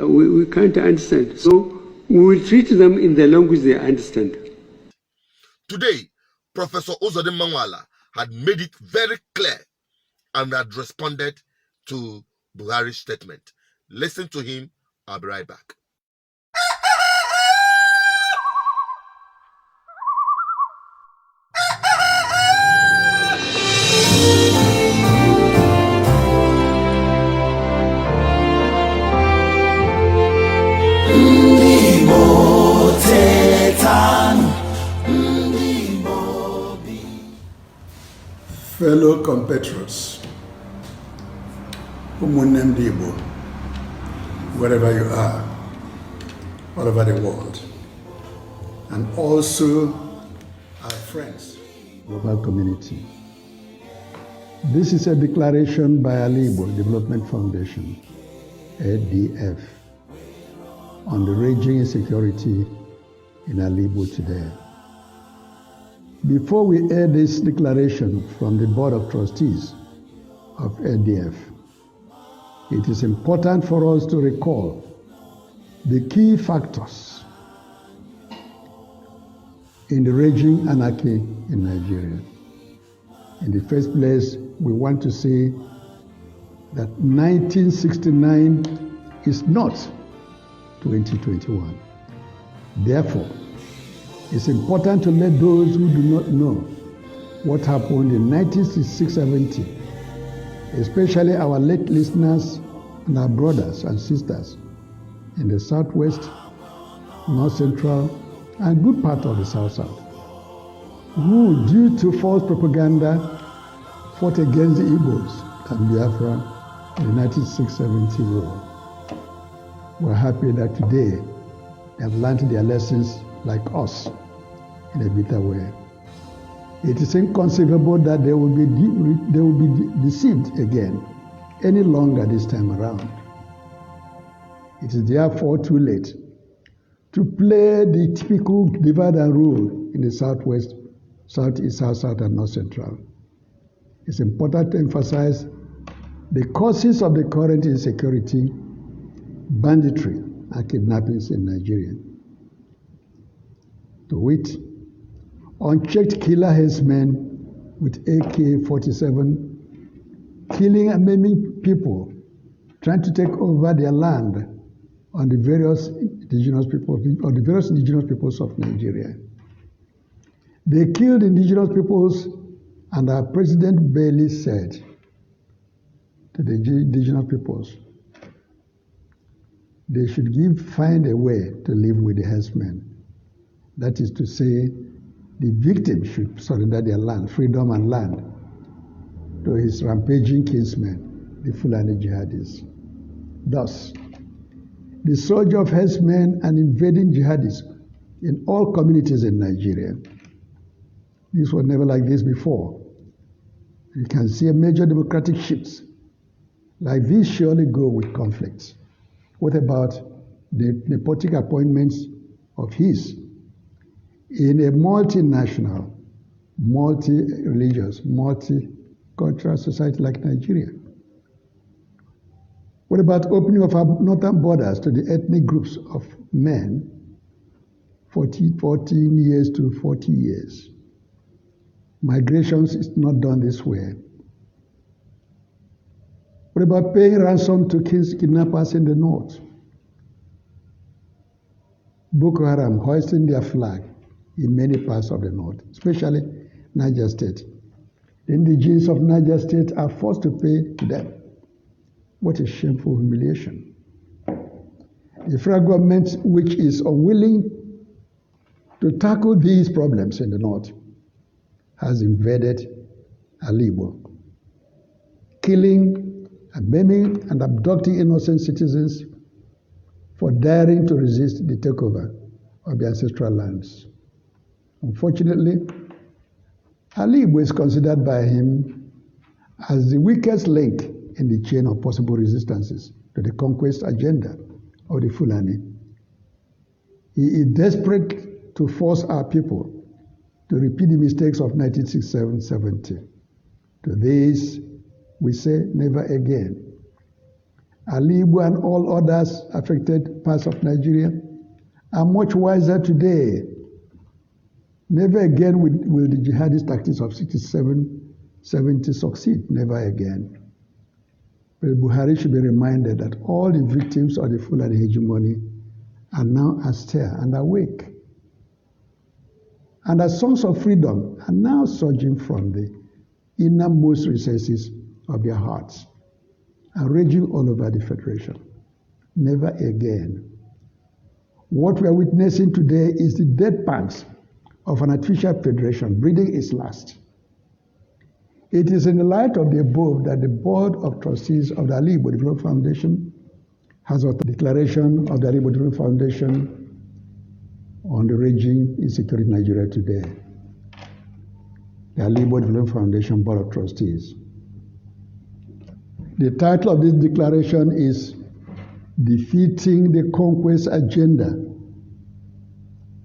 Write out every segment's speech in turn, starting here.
we can't understand. So we will treat them in the language they understand. Today, Professor Ozodin Mangwala had made it very clear and had responded to Buhari's statement. Listen to him. I'll be right back. Fellow compatriots, Umunem Dibo, wherever you are, all over the world, and also our friends, global community. This is a declaration by Alibo Development Foundation, ADF, on the raging insecurity in Alibo today. Before we air this declaration from the Board of Trustees of ADF, it is important for us to recall the key factors in the raging anarchy in Nigeria. In the first place, we want to say that 1969 is not 2021. Therefore, it's important to let those who do not know what happened in 1966-70, especially our late listeners and our brothers and sisters in the Southwest, North Central, and good part of the South-South, who, due to false propaganda, fought against the Igbos and Biafra in the 1966-70 war. We're happy that today they have learned their lessons like us in a bitter way. It is inconceivable that they will be deceived again any longer this time around. It is therefore too late to play the typical divide and rule in the Southwest, Southeast, South, and North Central. It's important to emphasize the causes of the current insecurity, banditry, and kidnappings in Nigeria. To wit, unchecked killer headsmen with AK-47 killing and maiming people, trying to take over their land on the various indigenous peoples of Nigeria. They killed indigenous peoples, and our President Bailey said to the indigenous peoples, they should find a way to live with the herdsmen. That is to say, the victim should surrender their land, freedom and land, to his rampaging kinsmen, the Fulani jihadis. Thus, the surge of herdsmen and invading jihadis in all communities in Nigeria. This was never like this before. You can see a major democratic shifts. Like these surely go with conflicts. What about the nepotic appointments of his in a multinational, multi-religious, multicultural society like Nigeria? What about opening of our northern borders to the ethnic groups of men, 14 years to 40 years? Migrations is not done this way. What about paying ransom to kidnappers in the north? Boko Haram hoisting their flag in many parts of the north, especially Niger State. The indigenes of Niger State are forced to pay to them. What a shameful humiliation. The federal government, which is unwilling to tackle these problems in the north, has invaded Alibo, killing and maiming and abducting innocent citizens for daring to resist the takeover of the ancestral lands. Unfortunately, Alibo is considered by him as the weakest link in the chain of possible resistances to the conquest agenda of the Fulani. He is desperate to force our people to repeat the mistakes of 1967-70. To this, we say never again. Ali Igbo and all others affected parts of Nigeria are much wiser today. Never again will the jihadist tactics of 67, 70 succeed. Never again. But Buhari should be reminded that all the victims of the Fulani hegemony are now astir and awake. And the songs of freedom are now surging from the innermost recesses of their hearts and raging all over the Federation. Never again. What we are witnessing today is the death pangs of an artificial federation breathing its last. It is in the light of the above that the Board of Trustees of the Ali Igbo Development Foundation has a declaration of the Ali Igbo Development Foundation on the raging insecurity in Nigeria today. The Ali Igbo Development Foundation Board of Trustees. The title of this declaration is Defeating the Conquest Agenda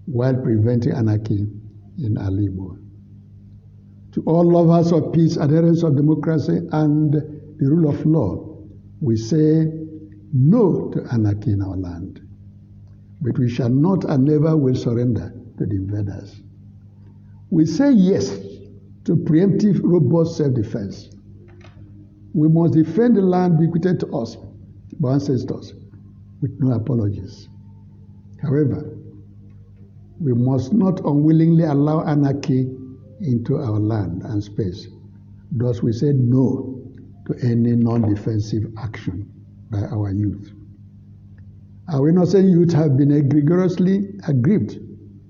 while Preventing Anarchy in Ali Igbo. To all lovers of peace, adherents of democracy, and the rule of law, we say no to anarchy in our land. But we shall not and never will surrender to the invaders. We say yes to preemptive, robust self-defense. We must defend the land bequeathed to us by ancestors with no apologies. However, we must not unwillingly allow anarchy into our land and space. Thus, we say no to any non-defensive action by our youth. Our innocent youth have been rigorously aggrieved,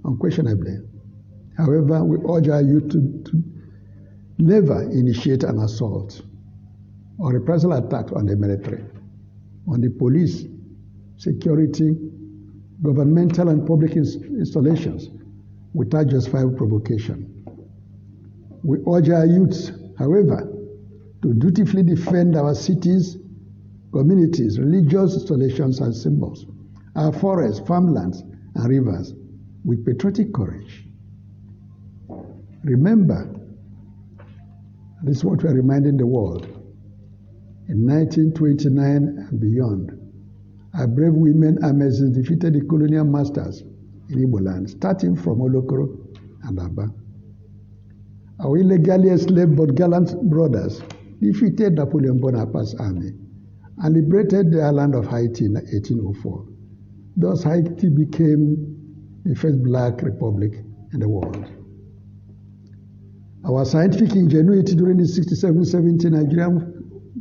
unquestionably. However, we urge our youth to never initiate an assault or reprisal attack on the military, on the police, security, governmental and public installations without justifiable provocation. We urge our youths, however, to dutifully defend our cities, communities, religious installations and symbols, our forests, farmlands, and rivers with patriotic courage. Remember, this is what we are reminding the world. In 1929 and beyond, our brave women and Amazons defeated the colonial masters in Igbo land, starting from Olokoro and Aba. Our illegally enslaved but gallant brothers defeated Napoleon Bonaparte's army and liberated the island of Haiti in 1804. Thus, Haiti became the first black republic in the world. Our scientific ingenuity during the 67-70 Nigerian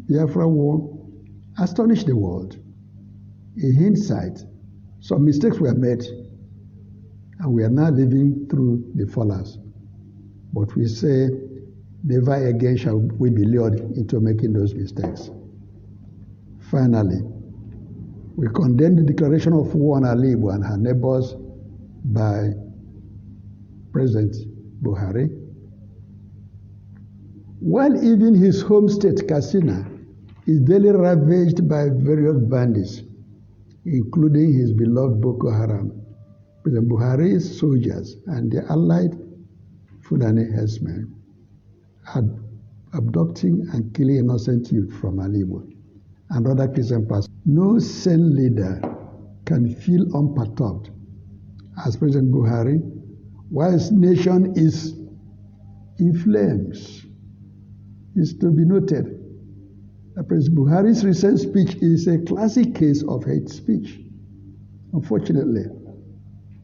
Biafra War astonished the world. In hindsight, some mistakes were made, and we are now living through the fallout. But we say, never again shall we be lured into making those mistakes. Finally, we condemn the declaration of war on Ali Igbo and her neighbors by President Buhari. While even his home state, Katsina, is daily ravaged by various bandits, including his beloved Boko Haram, President Buhari's soldiers and the allied Fulani herdsmen are abducting and killing innocent youth from Ali Igbo and other Christian pastors. No sane leader can feel unperturbed as President Buhari, while his nation is in flames. It's to be noted that President Buhari's recent speech is a classic case of hate speech. Unfortunately,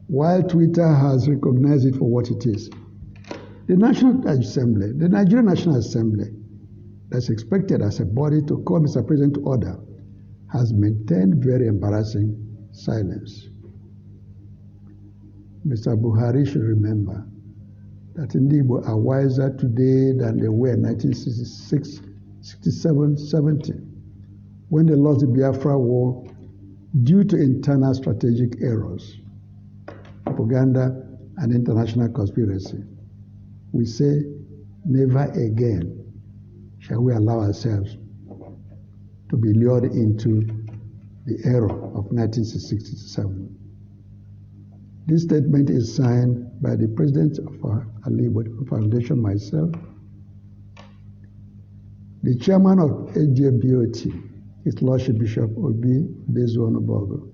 while Twitter has recognized it for what it is, the Nigerian National Assembly, that's expected as a body to call Mr. President to order, has maintained very embarrassing silence. Mr. Buhari should remember that Igbo are wiser today than they were in 1966, 67, 70, when they lost the Biafra War due to internal strategic errors, propaganda, and international conspiracy. We say, never again shall we allow ourselves to be lured into the error of 1967. This statement is signed by the president of our Ali Igbo Foundation, myself, the chairman of AJBOT, His Lordship Bishop Obi Bezuano Bogo,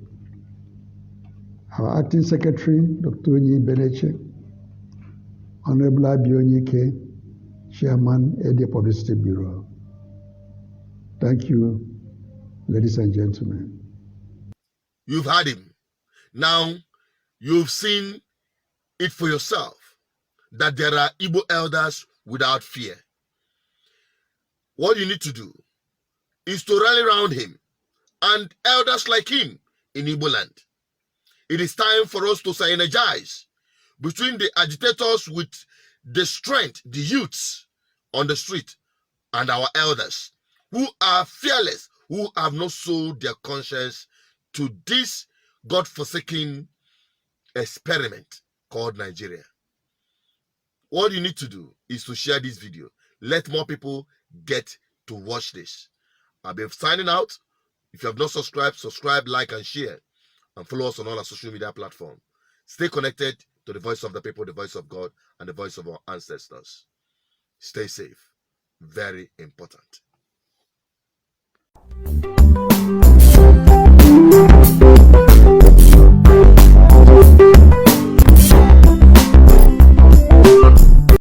our Acting Secretary, Dr. Onyi Beneche, Honorable Abionyike, Chairman, Edia Publicity Bureau. Thank you, ladies and gentlemen. You've heard him. Now, you've seen it for yourself that there are Igbo elders without fear. What you need to do is to rally around him and elders like him in Igbo land. It is time for us to synergize between the agitators with the strength, the youths on the street, and our elders who are fearless, who have not sold their conscience to this God-forsaken experiment called Nigeria. What you need to do is to share this video. Let more people get to watch this. I'll be signing out. If you have not subscribed, subscribe, like, and share. And follow us on all our social media platforms. Stay connected to the voice of the people, the voice of God, and the voice of our ancestors. Stay safe. Very important.